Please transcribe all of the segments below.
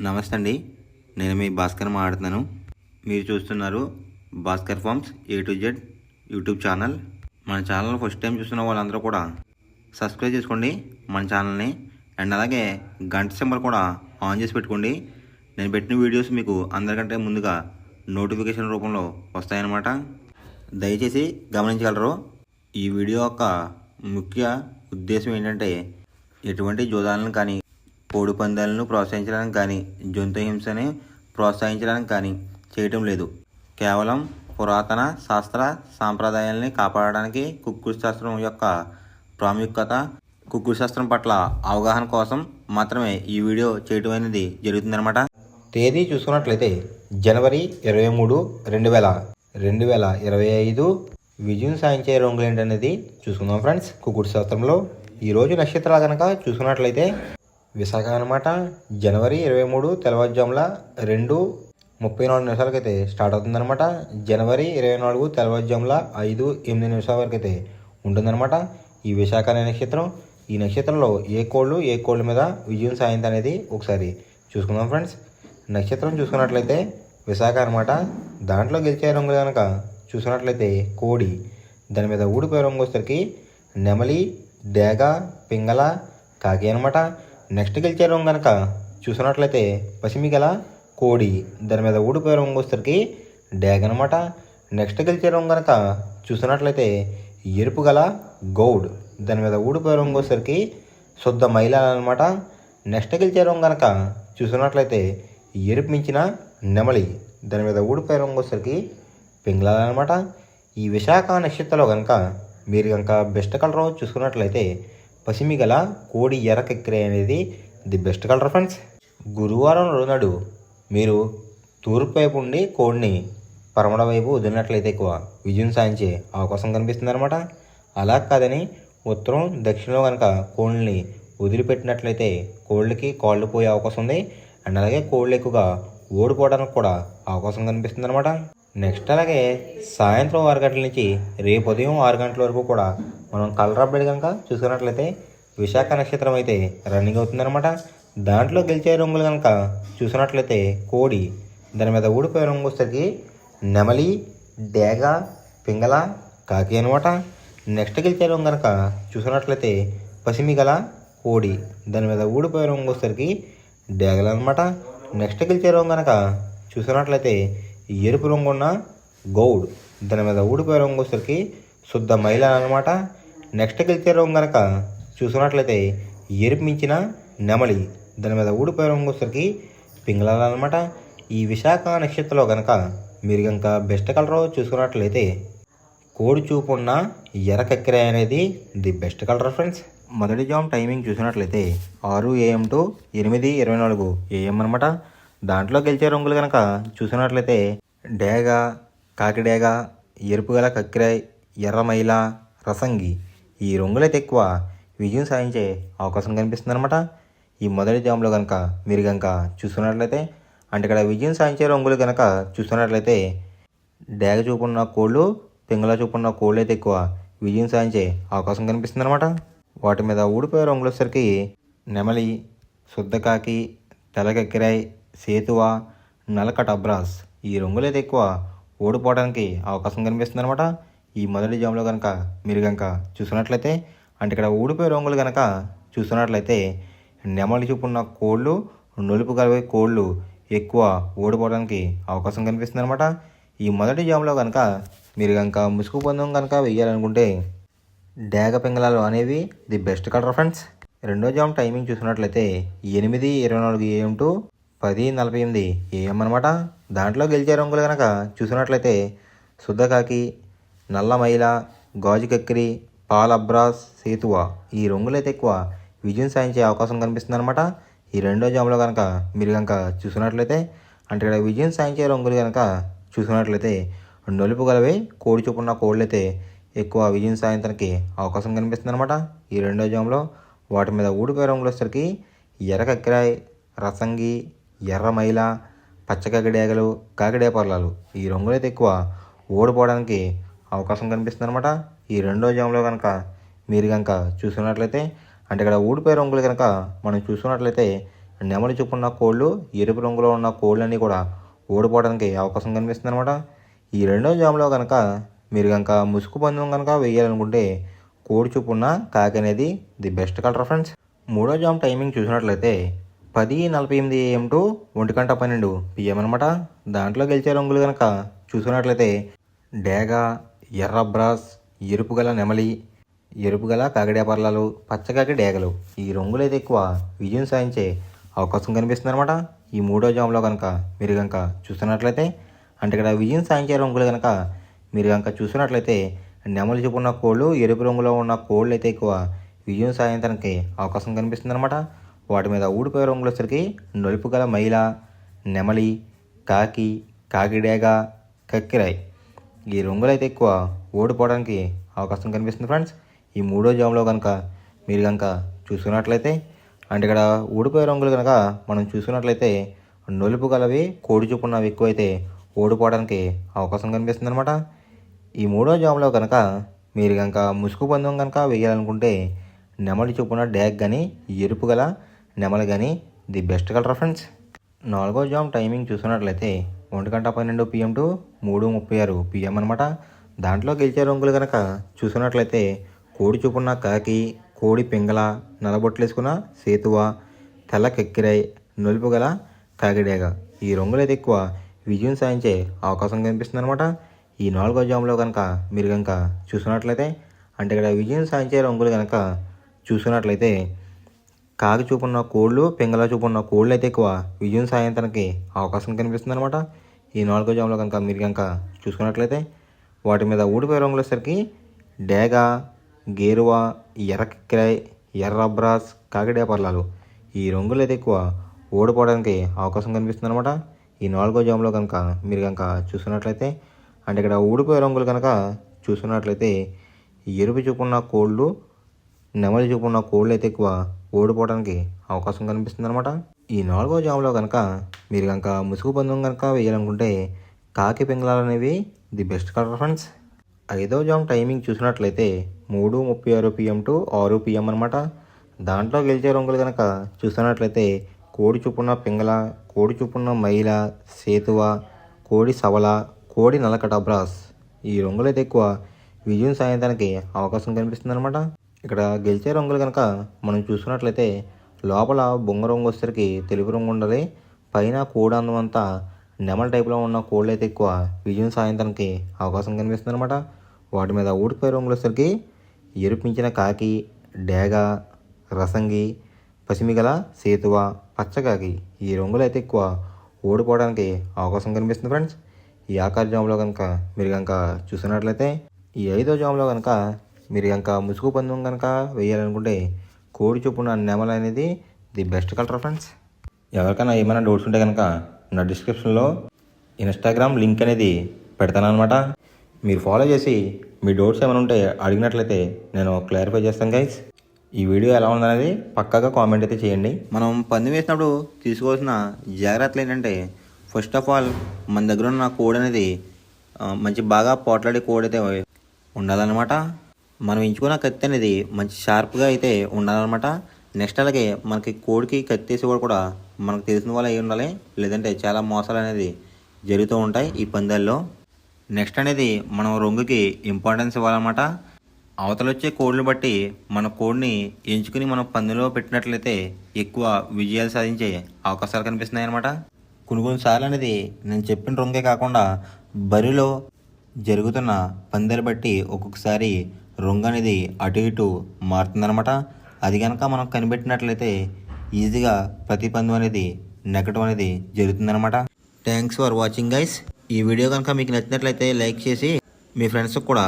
నమస్తే అండి. నేను మీ భాస్కర్ మాట్లాడుతున్నాను. మీరు చూస్తున్నారు Bhaskar farms A to Z YouTube channel. మన ఛానల్ ఫస్ట్ టైం చూస్తున్న వాళ్ళందరూ కూడా సబ్స్క్రైబ్ చేసుకోండి మన ఛానల్ని. అండ్ అలాగే గంట సింబల్ కూడా ఆన్ చేసి పెట్టుకోండి. నేను పెట్టిన వీడియోస్ మీకు అందరికంటే ముందుగా నోటిఫికేషన్ రూపంలో వస్తాయన్నమాట. దయచేసి గమనించగలరు. ఈ వీడియో యొక్క ముఖ్య ఉద్దేశం ఏంటంటే ఎటువంటి జోదాలను కానీ కోడి పందాలను ప్రోత్సహించడానికి కానీ జంతు హింసని ప్రోత్సహించడానికి కానీ చేయటం లేదు. కేవలం పురాతన శాస్త్ర సాంప్రదాయాల్ని కాపాడడానికి కుక్కుడు శాస్త్రం యొక్క ప్రాముఖ్యత, కుక్కుడు శాస్త్రం పట్ల అవగాహన కోసం మాత్రమే ఈ వీడియో చేయటం అనేది జరుగుతుందన్నమాట. తేదీ చూసుకున్నట్లయితే జనవరి 23, 2025 విజయం సాధించే రంగులు ఏంటనేది చూసుకుందాం ఫ్రెండ్స్. కుక్కుడు శాస్త్రంలో ఈరోజు నక్షత్రాలు కనుక చూసుకున్నట్లయితే విశాఖ అనమాట. జనవరి 23 తెల్లవారుజాముల 2:34 అయితే స్టార్ట్ అవుతుందన్నమాట. జనవరి 24 తెల్లవారుజాముల 5:08 వరకు అయితే ఉంటుందన్నమాట ఈ విశాఖ అనే నక్షత్రం. ఈ నక్షత్రంలో ఏ కోళ్ళు మీద విజయం సాధించ అనేది ఒకసారి చూసుకుందాం ఫ్రెండ్స్. నక్షత్రం చూసుకున్నట్లయితే విశాఖ అనమాట. దాంట్లో గెలిచే రంగులు కనుక చూసుకున్నట్లయితే కోడి, దాని మీద ఊడిపోయే రంగు వచ్చేసరికి నెమలి, డేగ, పింగళ, కాకి అనమాట. నెక్స్ట్ గెలిచే రంగు కనుక చూసుకున్నట్లయితే పసిమి గల కోడి, దాని మీద ఊడిపోయే రంగు వచ్చేసరికి డేగ అనమాట. నెక్స్ట్ గెలిచే రంగు కనుక చూసుకున్నట్లయితే ఎరుపు గల గౌడ్, దాని మీద ఊడిపోయే రంగు వచ్చేసరికి శుద్ధ మైల అనమాట. నెక్స్ట్ గెలిచే రంగు కనుక చూసుకున్నట్లయితే ఎరుపు మించిన నెమలి, దాని మీద ఊడిపోయే రంగు వచ్చేసరికి పింగళ అనమాట. ఈ విశాఖ నక్షత్రంలో కనుక మీరు కనుక బెస్ట్ కలర్ చూసుకున్నట్లయితే పసిమి గల కోడి ఎర్రకెక్కిరే అనేది ది బెస్ట్ కలర్ ఫ్రెండ్స్. గురువారం రోజునాడు మీరు తూర్పు వైపు ఉండి కోడిని పరమడ వైపు వదిలినట్లయితే ఎక్కువ విజయం సాధించే అవకాశం కనిపిస్తుంది అనమాట. అలా కాదని ఉత్తరం దక్షిణంలో కనుక కోళ్ళని వదిలిపెట్టినట్లయితే కోళ్ళకి కాళ్ళు పోయే అవకాశం ఉంది. అండ్ అలాగే కోళ్ళు ఎక్కువగా ఓడిపోవడానికి కూడా అవకాశం కనిపిస్తుంది అనమాట. నెక్స్ట్ అలాగే సాయంత్రం 6 గంటల నుంచి రేపు ఉదయం 6 గంటల వరకు కూడా మనం కలర్ అప్డేట్ కనుక చూసుకున్నట్లయితే విశాఖ నక్షత్రం అయితే రన్నింగ్ అవుతుందన్నమాట. దాంట్లో గెలిచే రంగులు కనుక చూసుకున్నట్లయితే కోడి, దాని మీద ఊడిపోయే రంగు వచ్చేసరికి నెమలి, డేగ, పింగళ, కాకి అనమాట. నెక్స్ట్ గెలిచే రంగు కనుక చూసుకున్నట్లయితే పసిమి గల కోడి, దాని మీద ఊడిపోయే రంగు వచ్చేసరికి డేగలు అనమాట. నెక్స్ట్ గెలిచే రంగు కనుక చూసుకున్నట్లయితే ఎరుపు రంగు ఉన్న గౌడ్, దాని మీద ఊడిపోయే రంగు వచ్చేసరికి శుద్ధ మైల అనమాట. నెక్స్ట్ గెలిచే రంగు కనుక చూసుకున్నట్లయితే ఎరుపు మించిన నెమలి, దాని మీద ఊడిపోయే రంగు వచ్చేసరికి పింగళ అనమాట. ఈ విశాఖ నక్షత్రంలో కనుక మీరు కనుక బెస్ట్ కలర్ చూసుకున్నట్లయితే కోడి చూపు ఉన్న ఎర్రకెక్కిరే అనేది ది బెస్ట్ కలర్ ఫ్రెండ్స్. మొదటి జామ్ టైమింగ్ చూసినట్లయితే 6 AM to 8:24 AM అనమాట. దాంట్లో గెలిచే రంగులు కనుక చూసినట్లయితే డేగ, కాకిడేగ, ఎరుపు గల కక్కిరాయ్, ఎర్రమైల, రసంగి ఈ రంగులైతే ఎక్కువ విజయం సాధించే అవకాశం కనిపిస్తుంది అనమాట. ఈ మొదటి జామ్లో కనుక మీరు కనుక చూసుకున్నట్లయితే అంటే ఇక్కడ విజయం సాధించే రంగులు కనుక చూసుకున్నట్లయితే డేగ చూపున్న కోళ్ళు, పింగళ చూపున్న కోళ్ళు అయితే ఎక్కువ విజయం సాధించే అవకాశం కనిపిస్తుంది అనమాట. వాటి మీద ఊడిపోయే రంగులు వచ్చేసరికి నెమలి, శుద్ధకాకి, తెల్లకెక్కిరాయ్, సేతువ, నలకట అబ్రాస్ ఈ రంగులైతే ఎక్కువ ఓడిపోవడానికి అవకాశం కనిపిస్తుంది అనమాట. ఈ మొదటి జామ్లో కనుక మీరు కనుక చూసుకున్నట్లయితే అంటే ఇక్కడ ఊడిపోయే రంగులు కనుక చూసుకున్నట్లయితే నెమలి చూపున్న కోళ్ళు, నలుపు గల కోళ్ళు ఎక్కువ ఓడిపోవడానికి అవకాశం కనిపిస్తుంది అనమాట. ఈ మొదటి జామ్లో కనుక మీరు కనుక ముసుగు పందెం కనుక వెయ్యాలనుకుంటే డేగ పింగళాలు అనేవి ది బెస్ట్ కలర్ ఫ్రెండ్స్. రెండో జామ్ టైమింగ్ చూసుకున్నట్లయితే 8:24 AM to 10:48 AM అనమాట. దాంట్లో గెలిచే రంగులు కనుక చూసినట్లయితే శుద్ధకాకి, నల్ల మైల, గాజు కక్కిరి, పాల అబ్రాస్, సేతువ ఈ రంగులైతే ఎక్కువ విజయం సాధించే అవకాశం కనిపిస్తుంది అనమాట. ఈ రెండో జామ్లో కనుక మీరు కనుక చూసినట్లయితే అంటే ఇక్కడ విజయం సాధించే రంగులు కనుక చూసినట్లయితే నలుపు గలవే కోడి చూపున్న కోళ్ళు అయితే ఎక్కువ విజయం సాధించడానికి అవకాశం కనిపిస్తుంది అనమాట. ఈ రెండో జామ్లో వాటి మీద ఊడిపోయే రంగులు వచ్చేసరికి ఎర్ర కక్కిరాయ్, రసంగి, ఎర్రమైల, పచ్చకాకిడేగలు, కాకిడే పర్లాలు ఈ రంగులైతే ఎక్కువ ఓడిపోవడానికి అవకాశం కనిపిస్తుంది అనమాట. ఈ రెండో జామ్లో కనుక మీరు కనుక చూసుకున్నట్లయితే అంటే ఇక్కడ ఊడిపోయే రంగులు కనుక మనం చూసుకున్నట్లయితే నెమలి చొప్పున్న కోళ్ళు ఎరుపు రంగులో ఉన్న కోళ్ళన్నీ కూడా ఓడిపోవడానికి అవకాశం కనిపిస్తుంది అనమాట. ఈ రెండో జాములో కనుక మీరు కనుక ముసుగు పందెం కనుక వేయాలనుకుంటే కోడి చొప్పున్న కాకి అనేది ది బెస్ట్ కలర్ ఫ్రెండ్స్. మూడో జామ్ టైమింగ్ చూసినట్లయితే 10:48 AM టు 1:12 PM అనమాట. దాంట్లో గెలిచే రంగులు కనుక చూసుకున్నట్లయితే డేగ, ఎర్ర బ్రాస్, ఎరుపు గల నెమలి, ఎరుపు గల కాకిడే పర్లాలు, పచ్చకాకి డేగలు ఈ రంగులు అయితే ఎక్కువ విజయం సాధించే అవకాశం కనిపిస్తుంది అనమాట. ఈ మూడో జామ్లో కనుక మీరు కనుక చూస్తున్నట్లయితే అంటే ఇక్కడ విజయం సాధించే రంగులు కనుక మీరు కనుక చూస్తున్నట్లయితే నెమలి చూపున్న కోళ్ళు ఎరుపు రంగులో ఉన్న కోళ్ళు అయితే ఎక్కువ విజయం సాధించడానికి అవకాశం కనిపిస్తుంది అనమాట. వాటి మీద ఊడిపోయే రంగులు వచ్చరికి నలుపు గల మైల, నెమలి, కాకి, కాకిడేగ, కక్కిరాయ్ ఈ రంగులు అయితే ఎక్కువ ఓడిపోవడానికి అవకాశం కనిపిస్తుంది ఫ్రెండ్స్. ఈ మూడో జామ్లో కనుక మీరు కనుక చూసుకున్నట్లయితే అంటే ఇక్కడ ఊడిపోయే రంగులు కనుక మనం చూసుకున్నట్లయితే నలుపు గలవి కోడి చూపున్నవి ఎక్కువైతే ఓడిపోవడానికి అవకాశం కనిపిస్తుంది అనమాట. ఈ మూడో జామ్లో కనుక మీరు కనుక ముసుగు పందెం కనుక వేయాలనుకుంటే నెమలి చొప్పున డ్యాగ్ కానీ ఎరుపు గల నెమలి కానీ ది బెస్ట్ కలర్ ఫ్రెండ్స్. నాలుగో జామ్ టైమింగ్ చూసుకున్నట్లయితే 1:12 PM టు 3:36 PM అనమాట. దాంట్లో గెలిచే రంగులు కనుక చూసుకున్నట్లయితే కోడి చొప్పున కాకి, కోడి పింగళ, నల్లబొట్లు వేసుకున్న సేతువ, తెల్ల కెక్కిరాయ్, నలుపు గల కాకిడేగ ఈ రంగులు అయితే ఎక్కువ విజయం సాధించే అవకాశం కనిపిస్తుంది అనమాట. ఈ నాలుగో జామ్లో కనుక మీరు కనుక చూసుకున్నట్లయితే అంటే ఇక్కడ విజయం సాధించే రంగులు కనుక చూసుకున్నట్లయితే కాకి చూపున్న కోళ్ళు, పింగళ చూపున్న కోళ్ళు అయితే ఎక్కువ విజయం సాధించడానికి అవకాశం కనిపిస్తుంది అనమాట. ఈ నాలుగో జామ్లో కనుక మీరు కనుక చూసుకున్నట్లయితే వాటి మీద ఊడిపోయే రంగులు వచ్చేసరికి డేగ, గేరువ, ఎర్ర కిక్కిరాయ్, ఎర్ర బ్రాస్, కాకిడే పర్లాలు ఈ రంగులు అయితే ఎక్కువ ఓడిపోవడానికి అవకాశం కనిపిస్తుంది అనమాట. ఈ నాలుగో జామ్లో కనుక మీరు కనుక చూసుకున్నట్లయితే అంటే ఇక్కడ ఊడిపోయే రంగులు కనుక చూసుకున్నట్లయితే ఎరుపు చూపున్న కోళ్ళు, నెమలి చూపున్న కోళ్ళు అయితే ఎక్కువ ఓడిపోవడానికి అవకాశం కనిపిస్తుంది అనమాట. ఈ నాలుగో జామ్లో కనుక మీరు కనుక ముసుగు పందెం కనుక వేయాలనుకుంటే కాకి పింగళాలు అనేవి ది బెస్ట్ కలర్ ఫ్రెండ్స్. ఐదో జామ్ టైమింగ్ చూసినట్లయితే 3:36 PM టు 6 PM అనమాట. దాంట్లో గెలిచే రంగులు కనుక చూస్తున్నట్లయితే కోడి చూపున్న పింగళ, కోడి చూపున్న మైల, సేతువ, కోడి సవల, కోడి నల్లకట బ్రాస్ ఈ రంగులు అయితే ఎక్కువ విజయం సాధించడానికి అవకాశం కనిపిస్తుంది అనమాట. ఇక్కడ గెలిచే రంగులు కనుక మనం చూసుకున్నట్లయితే లోపల బొంగ రంగు వచ్చేసరికి తెలుపు రంగు ఉండాలి, పైన కోడి అందం అంతా నెమల టైప్లో ఉన్న కోళ్ళు అయితే ఎక్కువ విజయం సాధించడానికి అవకాశం కనిపిస్తుంది అనమాట. వాటి మీద ఊడిపోయే రంగులు వచ్చేసరికి ఎరుపించిన కాకి, డేగ, రసంగి, పసిమిగల సేతువ, పచ్చకాకి ఈ రంగులు అయితే ఎక్కువ ఓడిపోవడానికి అవకాశం కనిపిస్తుంది ఫ్రెండ్స్. ఈ ఆకార జామ్లో కనుక మీరు కనుక చూసినట్లయితే ఈ ఐదో జామ్లో కనుక మీరు కనుక ముసుగు పందెం కనుక వేయాలనుకుంటే కోడి చొప్పున నెమల అనేది ది బెస్ట్ కలర్ ఫ్రెండ్స్. ఎవరికైనా ఏమైనా డౌట్స్ ఉంటే కనుక నా డిస్క్రిప్షన్లో ఇన్స్టాగ్రామ్ లింక్ అనేది పెడతాను అనమాట. మీరు ఫాలో చేసి మీ డౌట్స్ ఏమైనా ఉంటే అడిగినట్లయితే నేను క్లారిఫై చేస్తాను గైస్. ఈ వీడియో ఎలా ఉందనేది పక్కాగా కామెంట్ అయితే చేయండి. మనం పందెం వేసినప్పుడు తీసుకోవాల్సిన జాగ్రత్తలు ఏంటంటే ఫస్ట్ ఆఫ్ ఆల్ మన దగ్గర ఉన్న కోడ్ అనేది మంచి బాగా పోట్లాడే కోడ్ అయితే ఉండాలన్నమాట. మనం ఎంచుకున్న కత్తి అనేది మంచి షార్ప్గా అయితే ఉండాలన్నమాట. నెక్స్ట్ అలాగే మనకి కోడికి కత్తి వేసి కూడా మనకు తెలిసిన వాళ్ళు అయి ఉండాలి, లేదంటే చాలా మోసాలు అనేది జరుగుతూ ఉంటాయి ఈ పందాల్లో. నెక్స్ట్ అనేది మనం రంగుకి ఇంపార్టెన్స్ ఇవ్వాలన్నమాట. అవతల వచ్చే కోడ్లు బట్టి మన కోడ్ని ఎంచుకుని మనం పందెంలో పెట్టినట్లయితే ఎక్కువ విజయాలు సాధించే అవకాశాలు కనిపిస్తున్నాయి అన్నమాట. కొన్నిసార్లు అనేది నేను చెప్పిన రంగే కాకుండా బరిలో జరుగుతున్న పందాలు బట్టి ఒక్కొక్కసారి రంగు అనేది అటు ఇటు మారుతుందన్నమాట. అది కనుక మనం కనిపెట్టినట్లయితే ఈజీగా ప్రతి పందెం అనేది నెగ్గడం అనేది జరుగుతుందన్నమాట. Thanks for watching guys. ఈ వీడియో కనుక మీకు నచ్చినట్లయితే లైక్ చేసి మీ ఫ్రెండ్స్కి కూడా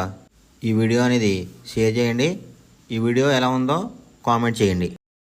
ఈ వీడియో అనేది షేర్ చేయండి. ఈ వీడియో ఎలా ఉందో కామెంట్ చేయండి.